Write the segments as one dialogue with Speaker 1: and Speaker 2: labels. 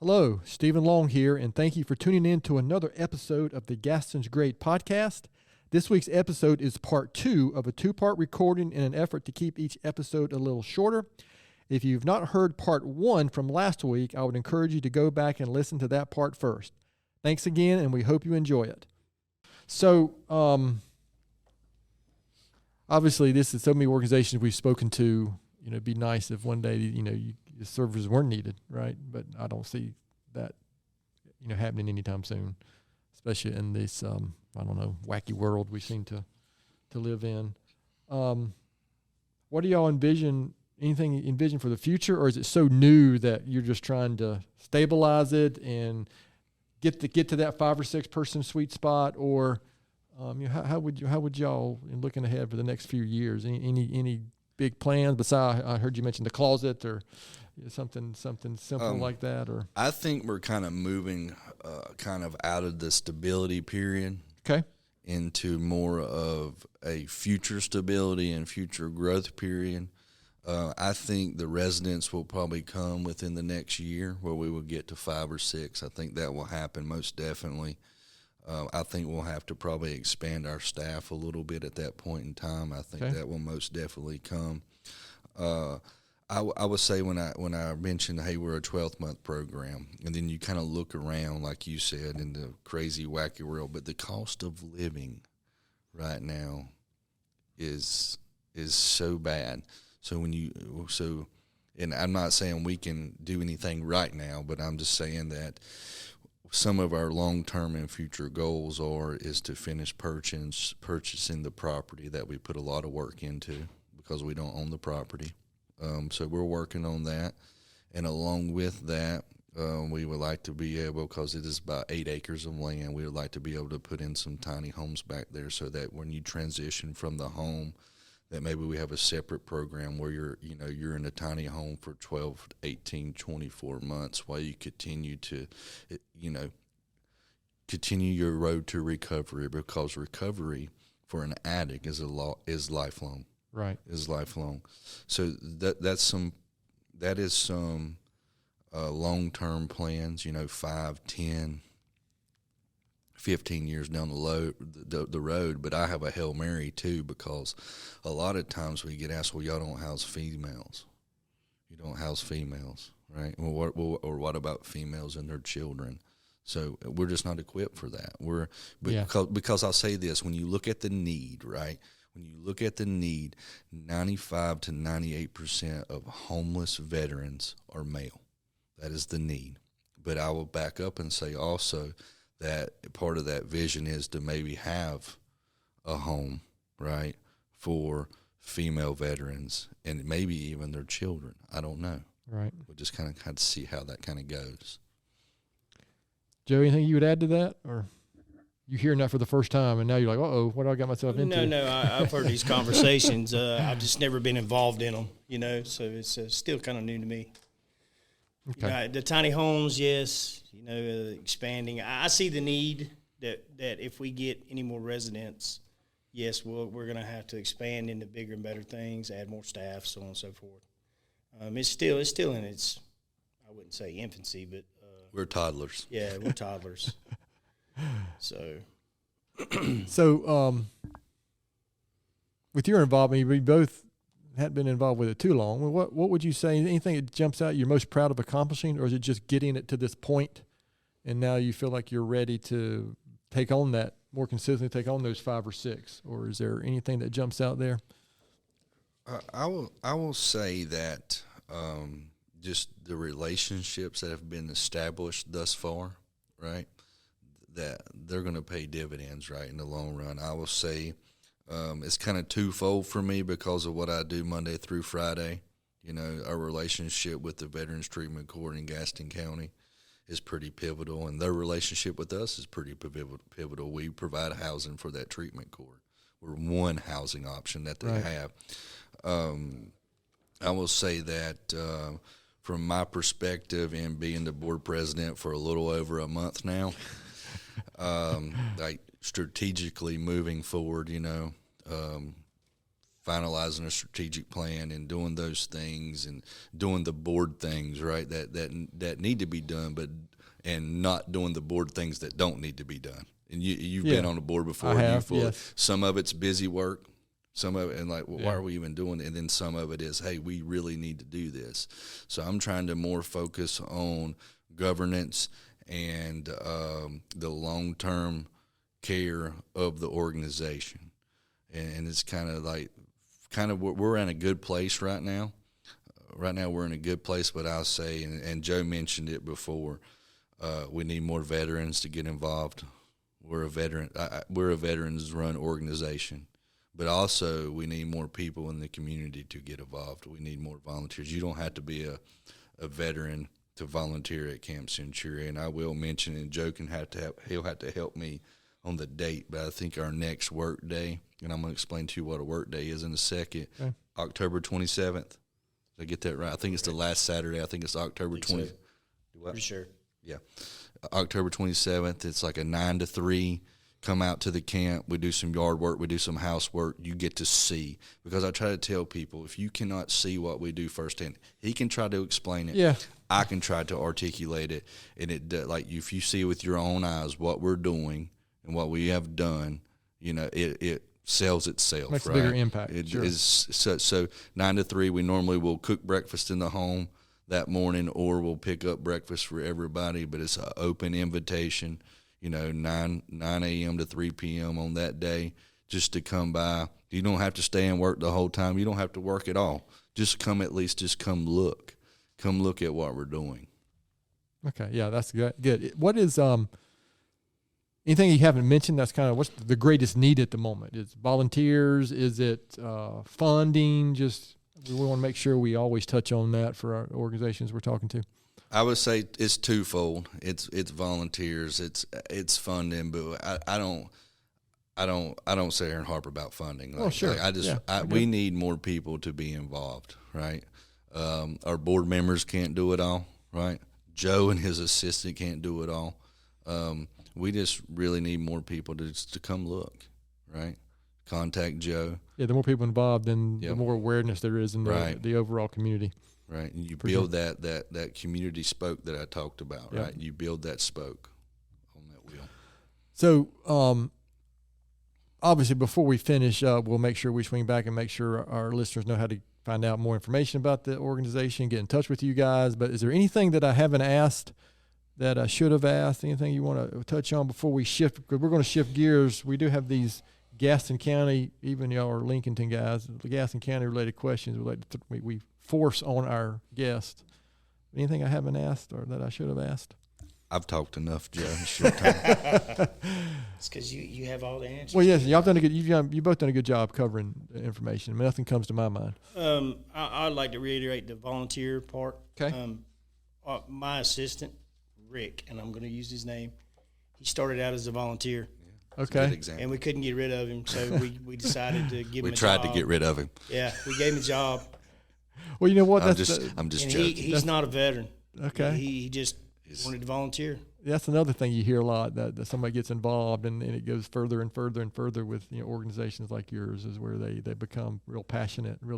Speaker 1: Hello, Stephen Long here, and thank you for tuning in to another episode of the Gaston's Grade podcast. This week's episode is part 2 of a 2-part recording in an effort to keep each episode a little shorter. If you've not heard part 1 from last week, I would encourage you to go back and listen to that part first. Thanks again, and we hope you enjoy it. So, obviously, this is so many organizations we've spoken to. It'd be nice if one day, the servers weren't needed, right? But I don't see that, happening anytime soon, especially in this, wacky world we seem to live in. What do y'all envision? Anything envision for the future, or is it so new that you're just trying to stabilize it and get to that 5 or 6 person sweet spot? Or how would y'all, in looking ahead for the next few years, any big plans besides, I heard you mention the closet or something simple like that? Or
Speaker 2: I think we're kind of moving kind of out of the stability period,
Speaker 1: okay,
Speaker 2: into more of a future stability and future growth period. I think the residents will probably come within the next year where we will get to 5 or 6. I think that will happen most definitely. I think we'll have to probably expand our staff a little bit at that point in time. I think that will most definitely come. I would say when I mentioned, hey, we're a 12-month program, and then you kind of look around, like you said, in the crazy, wacky world, but the cost of living right now is so bad. So and I'm not saying we can do anything right now, but I'm just saying that some of our long-term and future goals is to finish purchasing the property that we put a lot of work into because we don't own the property. So we're working on that. And along with that, we would like to be able, because it is about 8 acres of land, we would like to be able to put in some tiny homes back there so that when you transition from the home, that maybe we have a separate program where you're in a tiny home for 12, 18, 24 months while you continue to, continue your road to recovery, because recovery for an addict is lifelong.
Speaker 1: Right.
Speaker 2: Is lifelong. So that is some long-term plans, 5, 10, 15 years down the road, but I have a Hail Mary too, because a lot of times we get asked, well, y'all don't house females. You don't house females, right? Well, what about females and their children? So we're just not equipped for that. Because I'll say this, when you look at the need, right? When you look at the need, 95 to 98% of homeless veterans are male. That is the need. But I will back up and say also that part of that vision is to maybe have a home, right, for female veterans and maybe even their children. I don't know.
Speaker 1: Right.
Speaker 2: We'll just kind of see how that kind of goes.
Speaker 1: Joe, anything you would add to that? Or you hearing that for the first time and now you're like, uh-oh, what do I got myself into?
Speaker 3: No, I've heard these conversations. I've just never been involved in them, so it's still kind of new to me.
Speaker 1: Okay.
Speaker 3: The tiny homes, yes, expanding. I see the need that if we get any more residents, yes, we're going to have to expand into bigger and better things, add more staff, so on and so forth. It's still in its, I wouldn't say infancy, but
Speaker 2: we're toddlers.
Speaker 3: Yeah, we're toddlers. So
Speaker 1: with your involvement, we both hadn't been involved with it too long. What would you say? Anything that jumps out you're most proud of accomplishing, or is it just getting it to this point, and now you feel like you're ready to take on that more consistently, take on those 5 or 6, or is there anything that jumps out there?
Speaker 2: I will say that just the relationships that have been established thus far, right, that they're going to pay dividends, right, in the long run. I will say it's kind of twofold for me because of what I do Monday through Friday. Our relationship with the Veterans Treatment Court in Gaston County is pretty pivotal, and their relationship with us is pretty pivotal. We provide housing for that treatment court. We're one housing option that they have. I will say that from my perspective, and being the board president for a little over a month now, like strategically moving forward, finalizing a strategic plan and doing those things and doing the board things, right, that need to be done, and not doing the board things that don't need to be done. And you've been on the board before.
Speaker 1: I have, yes.
Speaker 2: Some of it's busy work, some of it, and like, well, why are we even doing it? And then some of it is, hey, we really need to do this. So I'm trying to more focus on governance and the long-term care of the organization. And it's kind of we're in a good place right now. Right now we're in a good place, but I'll say, and Joe mentioned it before, we need more veterans to get involved. We're a veterans-run organization, but also we need more people in the community to get involved. We need more volunteers. You don't have to be a veteran to volunteer at Camp Centurion. I will mention, and Joe he'll have to help me on the date, but I think our next work day, and I'm going to explain to you what a work day is in a second, okay. October 27th. Did I get that right? I think it's the last Saturday. I think it's October 20th. So.
Speaker 3: Pretty sure.
Speaker 2: Yeah. October 27th. It's like a 9 to 3. Come out to the camp. We do some yard work. We do some housework. You get to see. Because I try to tell people, if you cannot see what we do firsthand, he can try to explain it.
Speaker 1: Yeah.
Speaker 2: I can try to articulate it. And if you see with your own eyes what we're doing and what we have done, it sells itself.
Speaker 1: Makes
Speaker 2: right?
Speaker 1: a bigger impact.
Speaker 2: It
Speaker 1: sure.
Speaker 2: is so 9 to 3. We normally will cook breakfast in the home that morning, or we'll pick up breakfast for everybody. But it's an open invitation. 9 a.m. to 3 p.m. on that day, just to come by. You don't have to stay and work the whole time. You don't have to work at all. Just come look. Come look at what we're doing.
Speaker 1: Okay, yeah, that's good. What is anything you haven't mentioned? That's kind of what's the greatest need at the moment? Is volunteers? Is it funding? Just we want to make sure we always touch on that for our organizations we're talking to.
Speaker 2: I would say it's twofold. It's volunteers. It's funding, but I don't sit here and harp about funding.
Speaker 1: Oh, sure.
Speaker 2: We need more people to be involved, right? Our board members can't do it all, right? Joe and his assistant can't do it all. We just really need more people to come look, right? Contact Joe.
Speaker 1: Yeah, the more people involved, then the more awareness there is in the overall community.
Speaker 2: Right, and you build that community spoke that I talked about, right? You build that spoke on that wheel.
Speaker 1: So, obviously, before we finish up, we'll make sure we swing back and make sure our listeners know how to find out more information about the organization, get in touch with you guys. But is there anything that I haven't asked that I should have asked? Anything you want to touch on before we shift? Because we're going to shift gears. We do have these Gaston County, even y'all are Lincolnton guys, the Gaston County related questions we force on our guests. Anything I haven't asked or that I should have asked?
Speaker 2: I've talked enough, Joe. It's your time.
Speaker 3: It's because you have all the answers.
Speaker 1: Well, yes, y'all done a good. You both done a good job covering the information. I mean, nothing comes to my mind.
Speaker 3: I'd like to reiterate the volunteer part.
Speaker 1: Okay.
Speaker 3: My assistant, Rick, and I'm going to use his name. He started out as a volunteer.
Speaker 1: Okay.
Speaker 3: And we couldn't get rid of him, so we decided to give him a job.
Speaker 2: We tried to get rid of him.
Speaker 3: Yeah, we gave him a job.
Speaker 1: Well, you know what?
Speaker 2: I'm just joking.
Speaker 3: He's not a veteran.
Speaker 1: Okay.
Speaker 3: He just wanted to volunteer.
Speaker 1: That's another thing you hear a lot, that somebody gets involved and it goes further and further and further with organizations like yours, is where they become really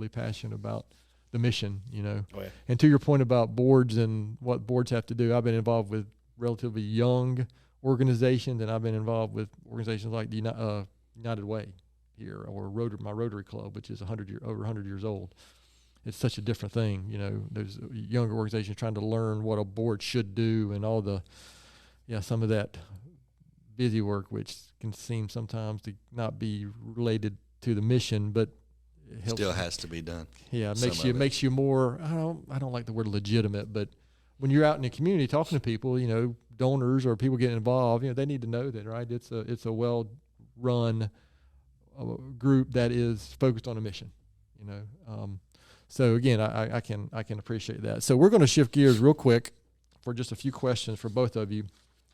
Speaker 1: passionate about the mission,
Speaker 3: Oh, yeah.
Speaker 1: And to your point about boards and what boards have to do, I've been involved with relatively young organizations, and I've been involved with organizations like the United Way here, or my Rotary Club, which is over 100 years old. It's such a different thing, There's younger organizations trying to learn what a board should do, and all some of that busy work, which can seem sometimes to not be related to the mission, but it helps.
Speaker 2: Still has to be done.
Speaker 1: Yeah, it makes you more. I don't like the word legitimate, but when you're out in the community talking to people, donors or people getting involved, they need to know that, right? It's a well-run group that is focused on a mission, So again, I can appreciate that. So we're going to shift gears real quick for just a few questions for both of you.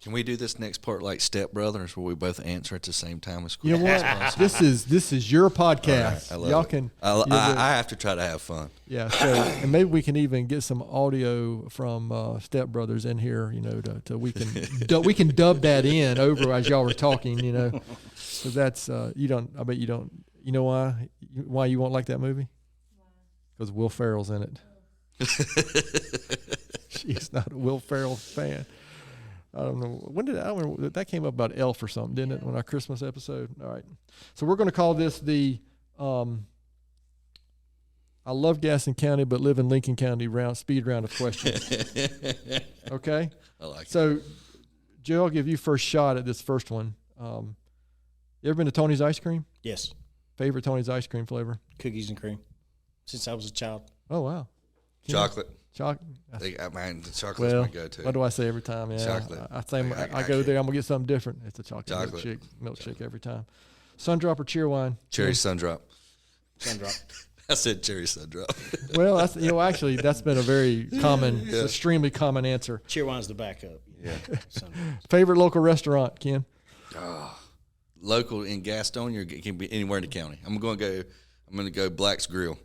Speaker 2: Can we do this next part like Step Brothers, where we both answer at the same time as quick?
Speaker 1: You know what? This is your podcast.
Speaker 2: Right,
Speaker 1: y'all can.
Speaker 2: I have to try to have fun.
Speaker 1: Yeah. So and maybe we can even get some audio from Step Brothers in here. To we can dub that in over as y'all were talking. So that's I bet you don't You know why? Why you won't like that movie? Because Will Ferrell's in it. She's not a Will Ferrell fan. I don't know. When did I remember that came up about Elf or something, didn't it? On our Christmas episode. All right. So we're going to call this the I love Gaston County, but live in Lincoln County speed round of questions. Okay?
Speaker 2: I like it.
Speaker 1: So, Joe, I'll give you first shot at this first one. You ever been to Tony's Ice Cream?
Speaker 3: Yes.
Speaker 1: Favorite Tony's Ice Cream flavor?
Speaker 3: Cookies and cream. Since I was a child.
Speaker 1: Oh, wow.
Speaker 2: Chocolate.
Speaker 1: Chocolate.
Speaker 2: The chocolate's my go-to.
Speaker 1: What do I say every time? Yeah,
Speaker 2: Chocolate.
Speaker 1: I go there, I'm going to get something different. It's a chocolate. Milkshake every time. Sundrop or Cheerwine?
Speaker 2: Cherry Sundrop.
Speaker 3: Sundrop.
Speaker 2: I said cherry Sundrop.
Speaker 1: Well, actually, that's been a very common, extremely common answer.
Speaker 3: Cheerwine's the backup.
Speaker 2: Yeah.
Speaker 1: Favorite local restaurant, Ken?
Speaker 2: Local in Gaston, it can be anywhere in the county. I'm going to go Black's Grill.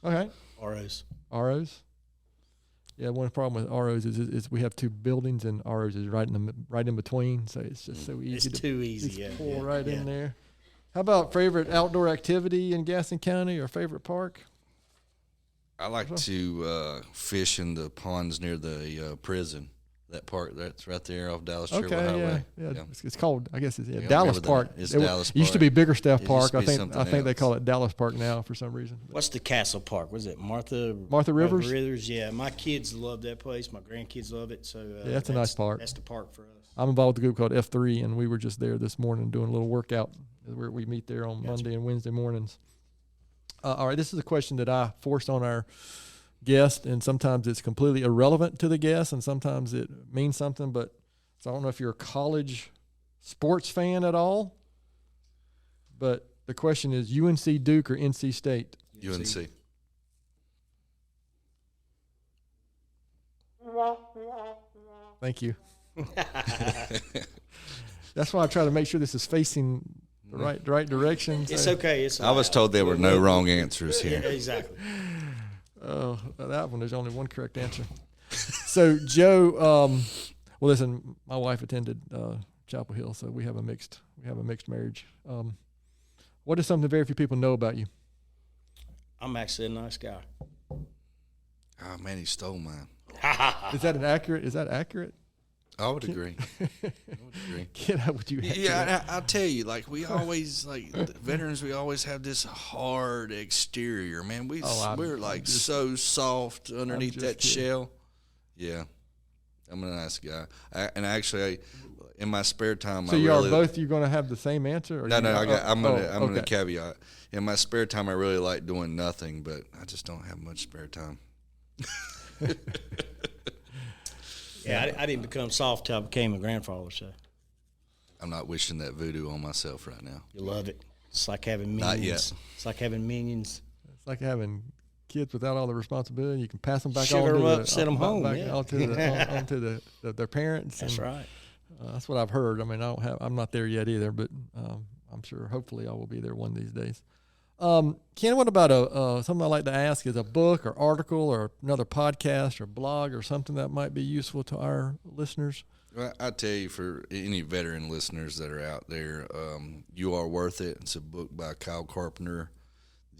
Speaker 1: Okay.
Speaker 3: RO's.
Speaker 1: Yeah, one problem with RO's is we have two buildings and RO's is right in between, so it's just so easy.
Speaker 3: It's too easy.
Speaker 1: Just pull right in there. How about favorite outdoor activity in Gaston County or favorite park?
Speaker 2: I like to fish in the ponds near the prison. That park that's right there off Dallas Cherwell Highway.
Speaker 1: Yeah. It's called, I guess, Dallas Park.
Speaker 2: It's Dallas
Speaker 1: It used to be Biggerstaff Park. I think
Speaker 2: else.
Speaker 1: they call it Dallas Park now for some reason.
Speaker 3: What's the Castle Park? Was it Martha
Speaker 1: Rivers?
Speaker 3: Yeah, my kids love that place. My grandkids love it. So
Speaker 1: that's a nice park.
Speaker 3: That's the park for us.
Speaker 1: I'm involved with a group called F3, and we were just there this morning doing a little workout where we meet there on Monday and Wednesday mornings. All right, this is a question that I forced on our guest, and sometimes it's completely irrelevant to the guest, and sometimes it means something. But so I don't know if you're a college sports fan at all. But the question is UNC Duke or NC State?
Speaker 2: UNC.
Speaker 1: Thank you. That's why I try to make sure this is facing the right direction.
Speaker 3: It's okay.
Speaker 2: I was told there were no wrong answers here.
Speaker 3: Yeah, exactly.
Speaker 1: That one, there's only one correct answer. So, Joe, well, listen, my wife attended Chapel Hill, so we have a mixed marriage. What is something very few people know about you?
Speaker 2: I'm
Speaker 3: actually a nice guy.
Speaker 2: Oh man, he stole mine.
Speaker 1: Is that accurate?
Speaker 2: I would agree.
Speaker 1: Ken, how would you?
Speaker 2: Yeah, I'll tell you. Like we always, veterans, we always have this hard exterior. Man, we're like so soft underneath that shell. Yeah, I'm a nice guy. In my spare time,
Speaker 1: so you are both. You're going to have the same answer? Or
Speaker 2: no. I'm gonna caveat. In my spare time, I really like doing nothing, but I just don't have much spare time.
Speaker 3: Yeah, I didn't become soft till I became a grandfather, so.
Speaker 2: I'm not wishing that voodoo on myself right now.
Speaker 3: You love it. It's like having minions.
Speaker 2: Not yet.
Speaker 3: It's like having minions.
Speaker 1: It's like having kids without all the responsibility. You can pass them back
Speaker 3: Sugar
Speaker 1: on
Speaker 3: them up, send them home.
Speaker 1: Onto their parents.
Speaker 3: That's right.
Speaker 1: That's what I've heard. I mean, I'm not there yet either, but I'm sure hopefully I will be there one of these days. Ken, what about something I like to ask is a book or article or another podcast or blog or something that might be useful to our listeners?
Speaker 2: Well, I tell you, for any veteran listeners that are out there, You Are Worth It. It's a book by Kyle Carpenter,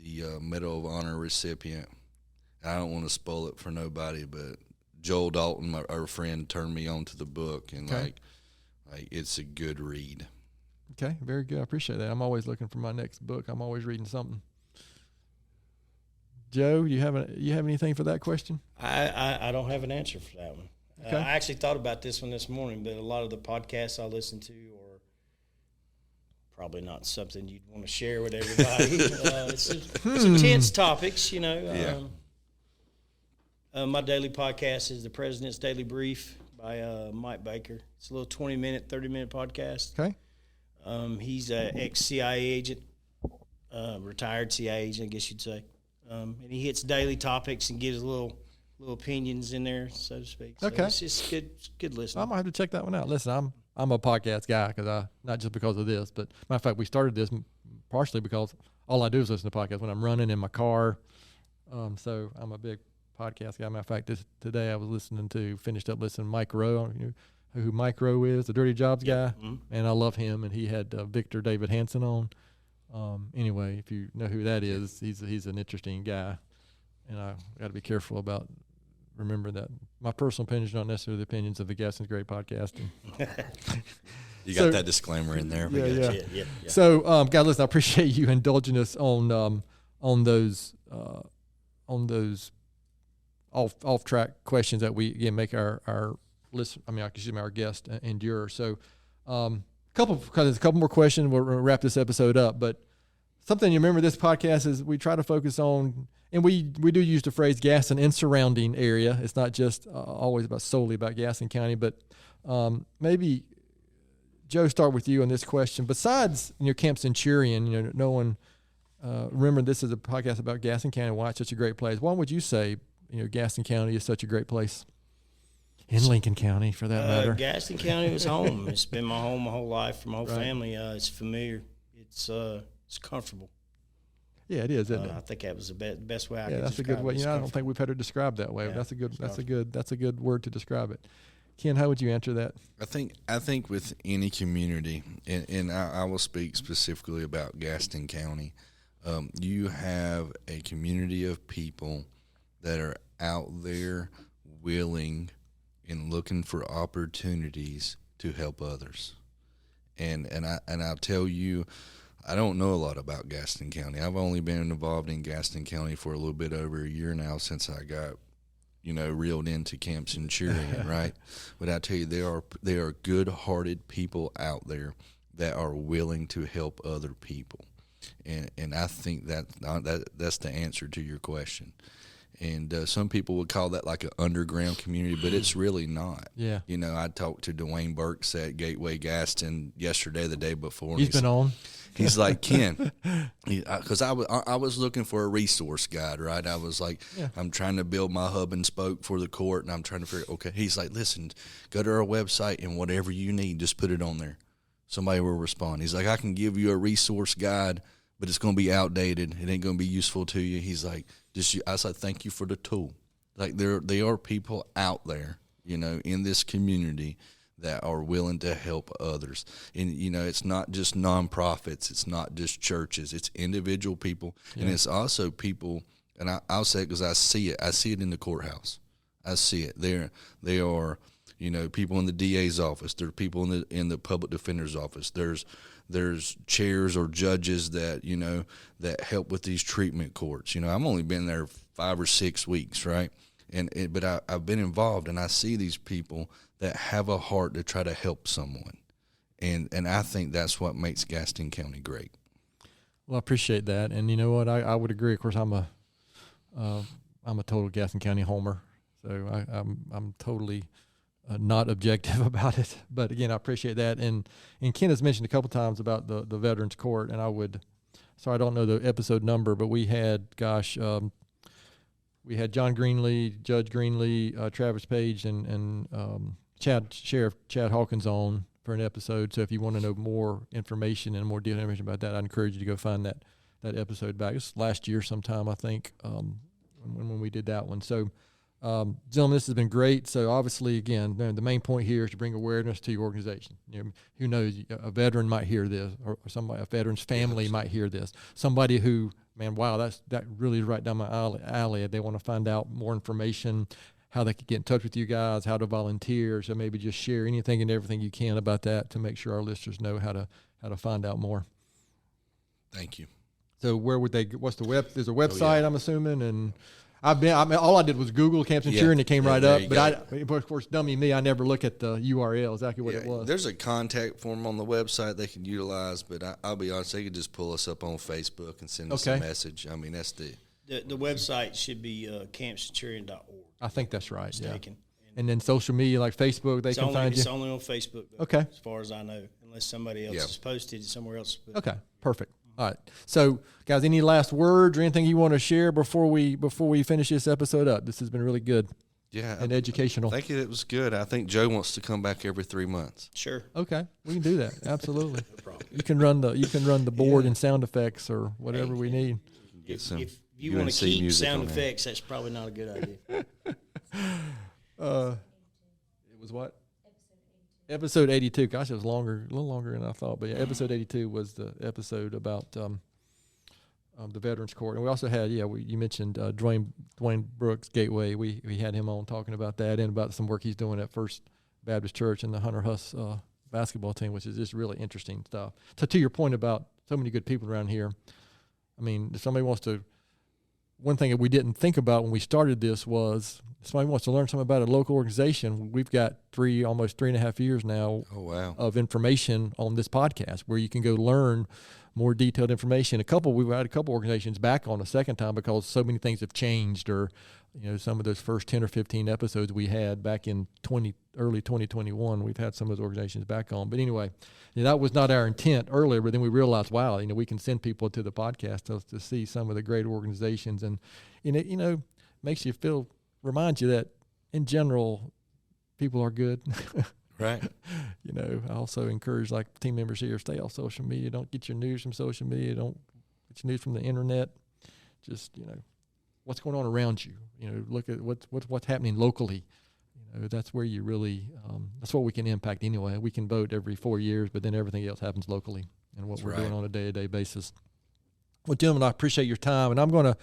Speaker 2: the Medal of Honor recipient. I don't want to spoil it for nobody, but Joel Dalton, our friend, turned me on to the book, and like it's a good read.
Speaker 1: Okay, very good. I appreciate that. I'm always looking for my next book. I'm always reading something. Joe, you have anything for that question?
Speaker 3: I don't have an answer for that one.
Speaker 1: Okay.
Speaker 3: I actually thought about this one this morning, but a lot of the podcasts I listen to are probably not something you'd want to share with everybody. It's intense topics, you know. Yeah. My daily podcast is the President's Daily Brief by Mike Baker. It's a little 20-minute, 30-minute podcast.
Speaker 1: Okay.
Speaker 3: He's an ex-CIA agent, retired CIA agent, I guess you'd say. And he hits daily topics and gives little opinions in there, so to speak. So
Speaker 1: okay.
Speaker 3: It's just good listening.
Speaker 1: I might have to check that one out. Listen, I'm a podcast guy because not just because of this, but matter of fact, we started this partially because all I do is listen to podcasts when I'm running in my car. So I'm a big podcast guy. Matter of fact, today I was finished up listening to Mike Rowe. You know who Mike Rowe is, the Dirty Jobs guy, and I love him. And he had Victor David Hansen on. Anyway, if you know who that is, he's an interesting guy, and I got to be careful about remembering that my personal opinions are not necessarily the opinions of the Gaston's Great podcast.
Speaker 2: You got that disclaimer in there.
Speaker 1: Yeah. So, guys, listen, I appreciate you indulging us on those off track questions that we again make our list. I mean, our guest endure. So, because there's a couple more questions. We'll wrap this episode up. But something you remember this podcast is we try to focus on, and we do use the phrase Gaston and surrounding area. It's not just always solely about Gaston County, but maybe Joe, start with you on this question. Besides Camp Centurion, no one remember this is a podcast about Gaston County. Why it's such a great place. Why would you say Gaston County is such a great place? In Lincoln County, for that matter.
Speaker 3: Gaston County was home. It's been my home my whole life for my whole family. It's familiar. It's comfortable.
Speaker 1: Yeah, it is, isn't it?
Speaker 3: I think that was the best way I could describe it.
Speaker 1: Yeah, that's a good way. I don't think we've had it described that way.
Speaker 3: Yeah,
Speaker 1: that's a good word to describe it. Ken, how would you answer that?
Speaker 2: I think with any community, and I will speak specifically about Gaston County, you have a community of people that are out there willing and looking for opportunities to help others. And I'll tell you, I don't know a lot about Gaston County. I've only been involved in Gaston County for a little bit over a year now since I got reeled into Camp Centurion, right? But I tell you, there are good-hearted people out there that are willing to help other people, and I think that's the answer to your question. And some people would call that like an underground community, but it's really not.
Speaker 1: Yeah.
Speaker 2: I talked to Dwayne Burks at Gateway Gaston yesterday, the day before.
Speaker 1: He's been on.
Speaker 2: He's like, Ken, because I was looking for a resource guide, right? I was like, I'm trying to build my hub and spoke for the court, and I'm trying to figure, okay. He's like, listen, go to our website, and whatever you need, just put it on there. Somebody will respond. He's like, I can give you a resource guide, but it's going to be outdated. It ain't going to be useful to you. He's like, I was like, thank you for the tool. Like there are people out there, in this community that are willing to help others. And, it's not just nonprofits. It's not just churches. It's individual people. Yeah. And it's also people, and I'll say it because I see it. I see it in the courthouse. I see it. They are, people in the DA's office. There are people in the public defender's office. There's chairs or judges that, that help with these treatment courts. I've only been there 5 or 6 weeks, right? But I've been involved, and I see these people that have a heart to try to help someone. And I think that's what makes Gaston County great.
Speaker 1: Well, I appreciate that. And you know what? I would agree. Of course, I'm a total Gaston County homer. So I'm totally not objective about it. But again, I appreciate that. And Ken has mentioned a couple times about the Veterans Court, and I don't know the episode number, but we had, we had John Greenlee, Judge Greenlee, Travis Page, and Sheriff Chad Hawkins on for an episode. So if you want to know more information and more detailed information about that, I'd encourage you to go find that episode back. It was last year sometime, I think, when we did that one. So, gentlemen, this has been great. So obviously, again, the main point here is to bring awareness to your organization. Who knows, a veteran might hear this, or a veteran's family might hear this. Somebody who, man, wow, that really is right down my alley. They want to find out more information, how they could get in touch with you guys, how to volunteer. So maybe just share anything and everything you can about that to make sure our listeners know how to find out more.
Speaker 2: Thank you.
Speaker 1: So where would they? What's the web? There's a website, I'm assuming, and all I did was Google Camp Centurion. It came right up. But of course, dummy me, I never look at the URL exactly what it was.
Speaker 2: There's a contact form on the website they can utilize, but I'll be honest, they could just pull us up on Facebook and send us a message. I mean, that's the
Speaker 3: website should be campcenturion.org.
Speaker 1: I think that's right.
Speaker 3: Mistaken.
Speaker 1: Yeah. And then social media like Facebook, they can find you.
Speaker 3: It's only on Facebook. Though,
Speaker 1: okay.
Speaker 3: As far as I know, unless somebody else has posted it somewhere else.
Speaker 1: Okay. Perfect. All right. So, guys, any last words or anything you want to share before we finish this episode up? This has been really good.
Speaker 2: Yeah.
Speaker 1: And educational.
Speaker 2: Thank you. It was good. I think Joe wants to come back every 3 months.
Speaker 3: Sure.
Speaker 1: Okay. We can do that. Absolutely.
Speaker 3: No problem.
Speaker 1: You can run the board and sound effects or whatever we need.
Speaker 3: If you want to keep sound effects, that's probably not a good idea.
Speaker 1: It was what? Episode 82. Gosh, it was longer, a little longer than I thought. But yeah, episode 82 was the episode about the Veterans Court. And we also had, you mentioned Dwayne Brooks, Gateway. We had him on talking about that and about some work he's doing at First Baptist Church and the Hunter Huss basketball team, which is just really interesting stuff. So to your point about so many good people around here, I mean, if somebody wants to, one thing that we didn't think about when we started this was if somebody wants to learn something about a local organization. We've got almost 3.5 years now of information on this podcast where you can go learn more detailed information. We've had a couple organizations back on a second time because so many things have changed, or some of those first 10 or 15 episodes we had back in early 2021, we've had some of those organizations back on. But anyway, that was not our intent earlier, but then we realized, wow, we can send people to the podcast to see some of the great organizations, and makes you reminds you that in general, people are good.
Speaker 2: Right.
Speaker 1: I also encourage team members here, stay off social media. Don't get your news from social media. Don't get your news from the internet. Just, what's going on around you. Look at what's happening locally. That's where you really, that's what we can impact anyway. We can vote every 4 years, but then everything else happens locally and what we're doing on a day-to-day basis. Well, gentlemen, I appreciate your time, and I'm going to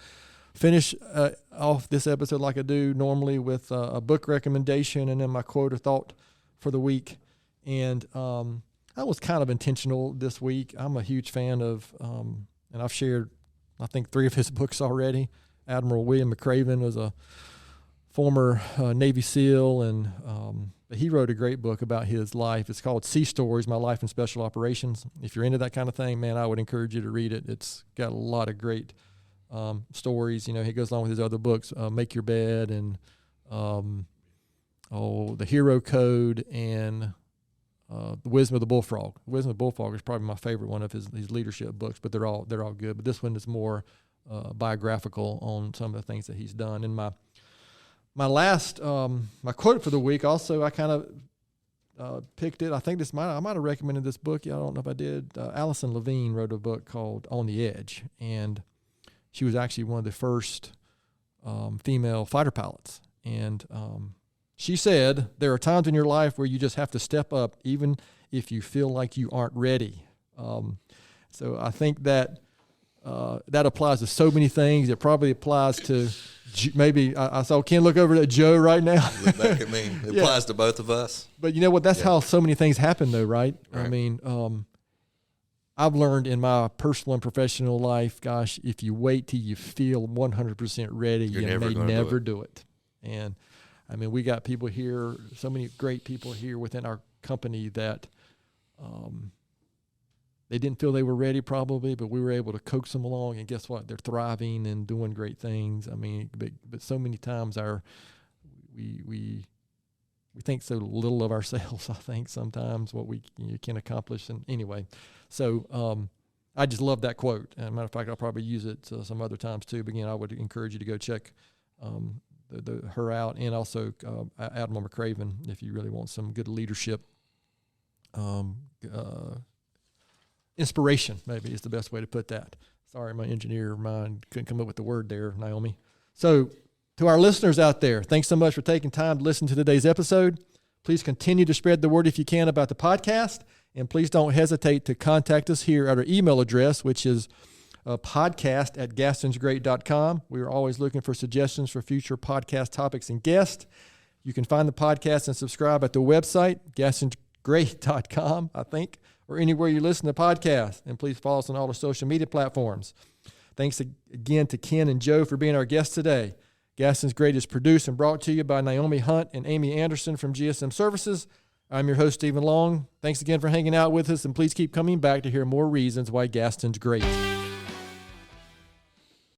Speaker 1: finish off this episode like I do normally with a book recommendation and then my quote or thought for the week. And I was kind of intentional this week. I'm a huge fan of, and I've shared, I think, 3 of his books already. Admiral William McRaven was a former Navy SEAL, and he wrote a great book about his life. It's called Sea Stories, My Life in Special Operations. If you're into that kind of thing, man, I would encourage you to read it. It's got a lot of great stories. He goes along with his other books, Make Your Bed, and The Hero Code, and The Wisdom of the Bullfrog. The Wisdom of the Bullfrog is probably my favorite one of his leadership books, but they're all good. But this one is more biographical on some of the things that he's done. And my last my quote for the week, also I kind of picked it. I think I might have recommended this book. I don't know if I did. Allison Levine wrote a book called On the Edge, and she was actually one of the first female fighter pilots. And she said, there are times in your life where you just have to step up, even if you feel like you aren't ready. So I think that that applies to so many things. It probably applies to maybe I saw Ken look over at Joe right now.
Speaker 2: Look back at me. It applies to both of us.
Speaker 1: But you know what? That's how so many things happen, though, right? I mean, I've learned in my personal and professional life, gosh, if you wait till you feel 100% ready, you may never do it. And I mean, we got people here, so many great people here within our company that they didn't feel they were ready probably, but we were able to coax them along, and guess what? They're thriving and doing great things. I mean, but so many times we think so little of ourselves, I think, sometimes what we can accomplish. And anyway, so I just love that quote. And matter of fact, I'll probably use it some other times too. But again, I would encourage you to go check her out, and also Admiral McRaven if you really want some good leadership. Inspiration, maybe, is the best way to put that. Sorry, my engineer mind couldn't come up with the word there, Naomi. So to our listeners out there, thanks so much for taking time to listen to today's episode. Please continue to spread the word if you can about the podcast, and please don't hesitate to contact us here at our email address, which is podcast@gastonsgreat.com. We are always looking for suggestions for future podcast topics and guests. You can find the podcast and subscribe at the website, gastonsgreat.com, I think, or anywhere you listen to podcasts. And please follow us on all the social media platforms. Thanks again to Ken and Joe for being our guests today. Gaston's Great is produced and brought to you by Naomi Hunt and Amy Anderson from GSM Services. I'm your host, Stephen Long. Thanks again for hanging out with us, and please keep coming back to hear more reasons why Gaston's great.